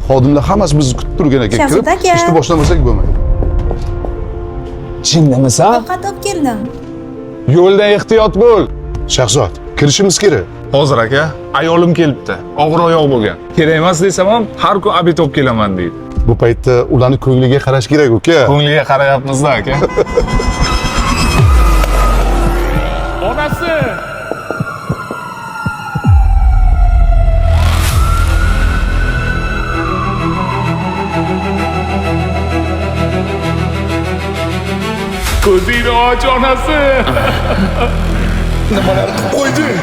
Xodimlar hammasi bizni kutib turgan ekan. Shahzod Kirib, aka. ishni boshlamasak bo'lmaydi. Chinlamasan? Ovqat olib keldim. Yo'lda ehtiyot bo'l. Shahzod, kirishimiz kerak. Hozir aka, ayolim kelibdi. Og'ir oyoq bo'lgan. Kerak emas desam ham, har kun obed olib kelaman deydi. Bu paytda ularni ko'ngliga qarash kerak, uka. Ko'ngliga qarayapmiz-da aka. Onasi! Ko'zingni och onasi. Nimalar qilib qo'yding?